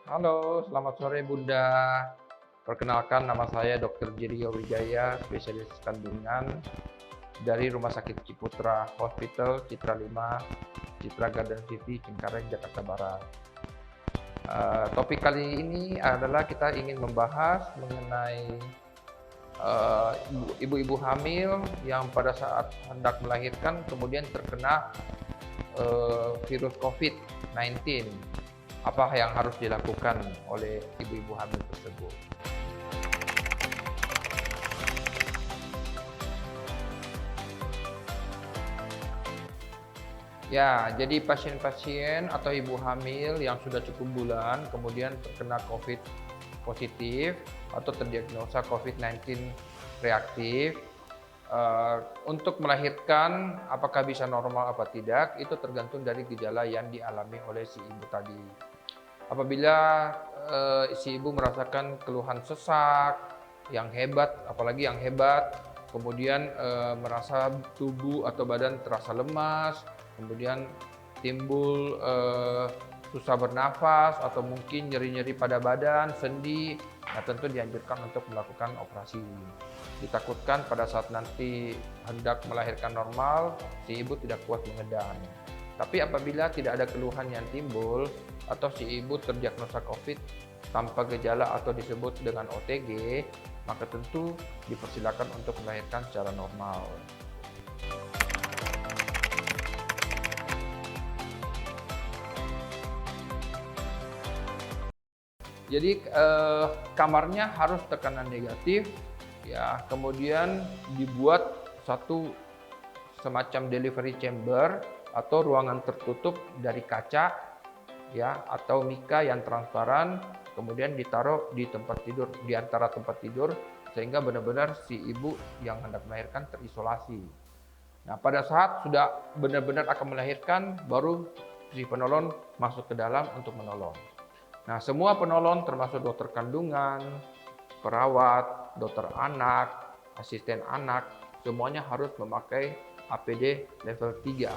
Halo, selamat sore Bunda. Perkenalkan nama saya Dr. Jirio Wijaya, spesialis kandungan dari Rumah Sakit Ciputra Hospital Citra 5, Citra Garden City, Cengkareng, Jakarta Barat. Topik kali ini adalah kita ingin membahas mengenai ibu-ibu hamil yang pada saat hendak melahirkan kemudian terkena virus COVID-19. Apa yang harus dilakukan oleh ibu-ibu hamil tersebut? Ya, jadi pasien-pasien atau ibu hamil yang sudah cukup bulan kemudian terkena COVID positif atau terdiagnosa COVID-19 reaktif, untuk melahirkan apakah bisa normal apa tidak, itu tergantung dari gejala yang dialami oleh si ibu tadi. Apabila si ibu merasakan keluhan sesak yang hebat, apalagi yang hebat, kemudian merasa tubuh atau badan terasa lemas, kemudian timbul susah bernafas atau mungkin nyeri-nyeri pada badan, sendi, nah tentu dianjurkan untuk melakukan operasi. Ditakutkan pada saat nanti hendak melahirkan normal, si ibu tidak kuat mengedan. Tapi apabila tidak ada keluhan yang timbul atau si ibu terdiagnosa COVID tanpa gejala atau disebut dengan OTG, maka tentu dipersilakan untuk melahirkan secara normal. Jadi kamarnya harus tekanan negatif, ya. Kemudian dibuat satu semacam delivery chamber atau ruangan tertutup dari kaca, ya, atau mika yang transparan, kemudian ditaruh di tempat tidur, di antara tempat tidur, sehingga benar-benar si ibu yang hendak melahirkan terisolasi. Nah, pada saat sudah benar-benar akan melahirkan, baru si penolong masuk ke dalam untuk menolong. Nah, semua penolong termasuk dokter kandungan, perawat, dokter anak, asisten anak, semuanya harus memakai APD level 3,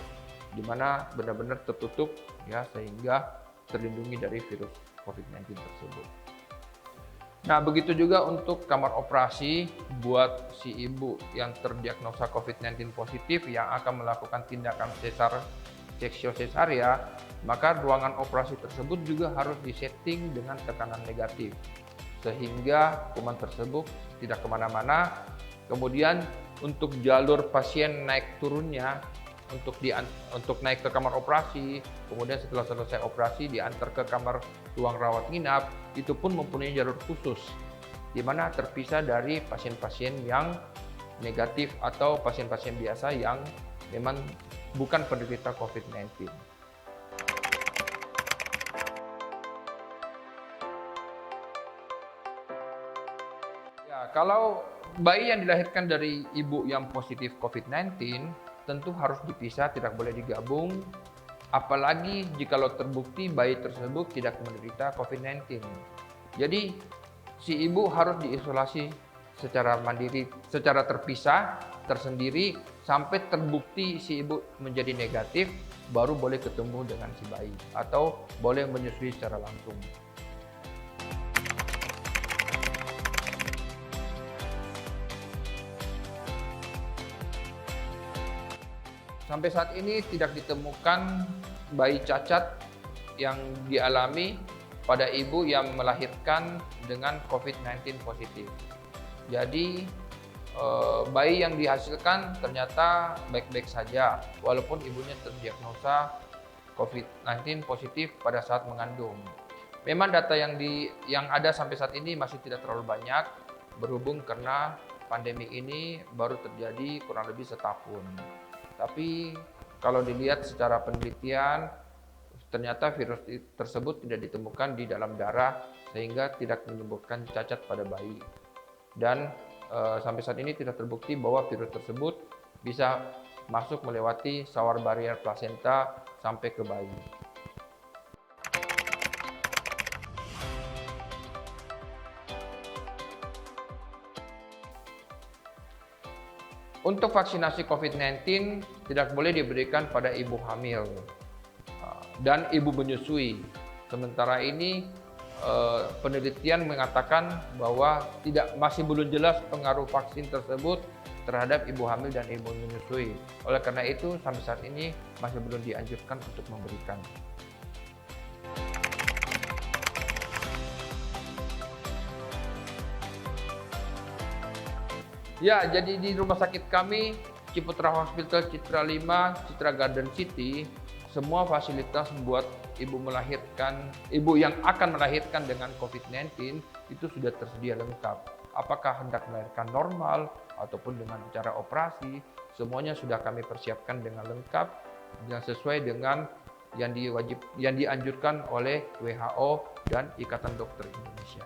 di mana benar-benar tertutup, ya, sehingga terlindungi dari virus COVID-19 tersebut. Nah, begitu juga untuk kamar operasi buat si ibu yang terdiagnosa COVID-19 positif yang akan melakukan tindakan seksio cesarea, maka ruangan operasi tersebut juga harus disetting dengan tekanan negatif, sehingga kuman tersebut tidak kemana-mana. Kemudian untuk jalur pasien naik turunnya, untuk naik ke kamar operasi, kemudian setelah selesai operasi diantar ke kamar ruang rawat inap, itu pun mempunyai jalur khusus, di mana terpisah dari pasien-pasien yang negatif atau pasien-pasien biasa yang memang bukan penderita COVID-19. Ya, kalau bayi yang dilahirkan dari ibu yang positif COVID-19 tentu harus dipisah, tidak boleh digabung. Apalagi jikalau terbukti bayi tersebut tidak menderita COVID-19. Jadi si ibu harus diisolasi secara mandiri, secara terpisah, tersendiri, sampai terbukti si ibu menjadi negatif, baru boleh ketemu dengan si bayi atau boleh menyusui secara langsung. Sampai saat ini tidak ditemukan bayi cacat yang dialami pada ibu yang melahirkan dengan COVID-19 positif. Jadi bayi yang dihasilkan ternyata baik-baik saja walaupun ibunya terdiagnosa COVID-19 positif pada saat mengandung. Memang data yang ada sampai saat ini masih tidak terlalu banyak berhubung karena pandemi ini baru terjadi kurang lebih setahun. Tapi kalau dilihat secara penelitian, ternyata virus tersebut tidak ditemukan di dalam darah sehingga tidak menimbulkan cacat pada bayi. Dan sampai saat ini tidak terbukti bahwa virus tersebut bisa masuk melewati sawar barier plasenta sampai ke bayi. Untuk vaksinasi COVID-19 tidak boleh diberikan pada ibu hamil dan ibu menyusui. Sementara ini penelitian mengatakan bahwa masih belum jelas pengaruh vaksin tersebut terhadap ibu hamil dan ibu menyusui. Oleh karena itu, sampai saat ini masih belum dianjurkan untuk memberikan. Ya, jadi di rumah sakit kami, Ciputra Hospital Citra 5, Citra Garden City, semua fasilitas buat ibu yang akan melahirkan dengan COVID-19 itu sudah tersedia lengkap. Apakah hendak melahirkan normal ataupun dengan cara operasi, semuanya sudah kami persiapkan dengan lengkap dan sesuai dengan yang dianjurkan oleh WHO dan Ikatan Dokter Indonesia.